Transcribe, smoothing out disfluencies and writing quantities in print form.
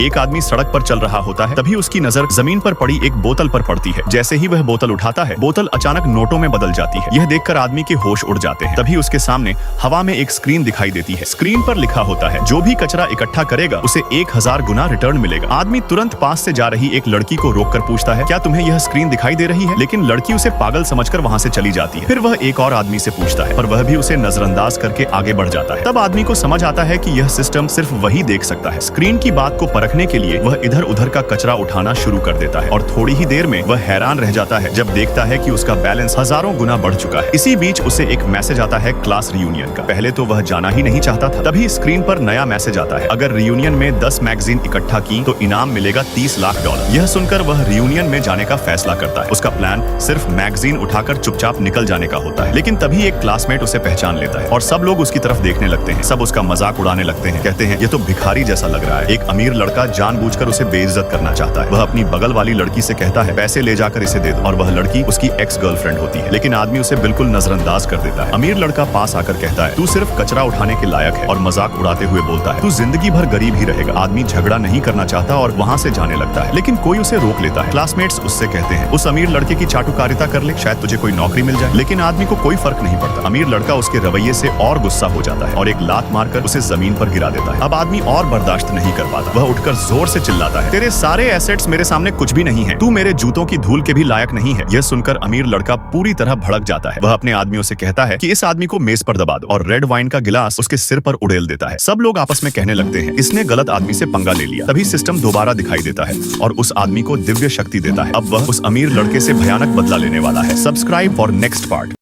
एक आदमी सड़क पर चल रहा होता है, तभी उसकी नजर जमीन पर पड़ी एक बोतल पर पड़ती है। जैसे ही वह बोतल उठाता है, बोतल अचानक नोटों में बदल जाती है। यह देखकर आदमी के होश उड़ जाते हैं। तभी उसके सामने हवा में एक स्क्रीन दिखाई देती है। स्क्रीन पर लिखा होता है, जो भी कचरा इकट्ठा करेगा उसे 1000 गुना रिटर्न मिलेगा। आदमी तुरंत पास से जा रही एक लड़की को रोककर पूछता है, क्या तुम्हें यह स्क्रीन दिखाई दे रही है? लेकिन लड़की उसे पागल समझकर वहाँ से चली जाती है। फिर वह एक और आदमी से पूछता है, पर वह भी उसे नजरअंदाज करके आगे बढ़ जाता है। तब आदमी को समझ आता है कि यह सिस्टम सिर्फ वही देख सकता है। स्क्रीन की बात को परखने के लिए वह इधर उधर का कचरा उठाना शुरू कर देता है और थोड़ी ही देर में वह हैरान रह जाता है जब देखता है कि उसका बैलेंस हजारों गुना बढ़ चुका है। इसी बीच उसे एक मैसेज आता है क्लास रियूनियन का। पहले तो वह जाना ही नहीं चाहता था। तभी स्क्रीन पर नया मैसेज आता है, अगर रियूनियन में 10 मैगजीन इकट्ठा की तो इनाम मिलेगा $30 लाख। यह सुनकर वह रियूनियन में जाने का फैसला करता है। उसका प्लान सिर्फ मैगजीन उठाकर चुपचाप निकल जाने का होता है। लेकिन तभी एक क्लासमेट उसे पहचान लेता है और सब लोग उसकी तरफ देखने लगते हैं। सब उसका मजाक उड़ाने लगते हैं। कहते हैं, ये तो भिखारी जैसा लग रहा है। एक अमीर लड़का जानबूझकर उसे बेइज्जत करना चाहता है। वह अपनी बगल वाली लड़की से कहता है, पैसे ले जाकर इसे दे दो। और वह लड़की उसकी एक्स गर्लफ्रेंड होती है। लेकिन आदमी उसे बिल्कुल नजरअंदाज कर देता है। अमीर लड़का पास आकर कहता है, तू सिर्फ कचरा उठाने के लायक है, और मजाक उड़ाते हुए बोलता है, तू जिंदगी भर गरीब ही रहेगा। आदमी झगड़ा नहीं करना चाहता और वहाँ से जाने लगता है, लेकिन कोई उसे रोक लेता है। क्लासमेट्स उससे कहते हैं, उस अमीर लड़के की चाटुकारिता कर ले, शायद तुझे कोई नौकरी मिल जाए। लेकिन आदमी को कोई फर्क नहीं पड़ता। अमीर लड़का उसके रवैये से और गुस्सा हो जाता है और एक लात मारकर उसे जमीन पर गिरा देता है। अब आदमी और बर्दाश्त नहीं कर पाता। वह उठकर जोर से चिल्लाता है, तेरे सारे एसेट्स मेरे सामने कुछ भी नहीं है। तू मेरे जूतों की धूल के भी लायक नहीं है। यह सुनकर अमीर लड़का पूरी तरह भड़क जाता है। वह अपने आदमियों से कहता है कि इस आदमी को मेज पर दबा दो, और रेड वाइन का गिलास उसके सिर पर उड़ेल देता है। सब लोग आपस में कहने लगते हैं, इसने गलत आदमी से पंगा ले लिया। तभी सिस्टम दोबारा दिखाई देता है और उस आदमी को दिव्य शक्ति देता है। अब वह उस अमीर लड़के से भयानक बदला लेने वाला है। Subscribe for next part.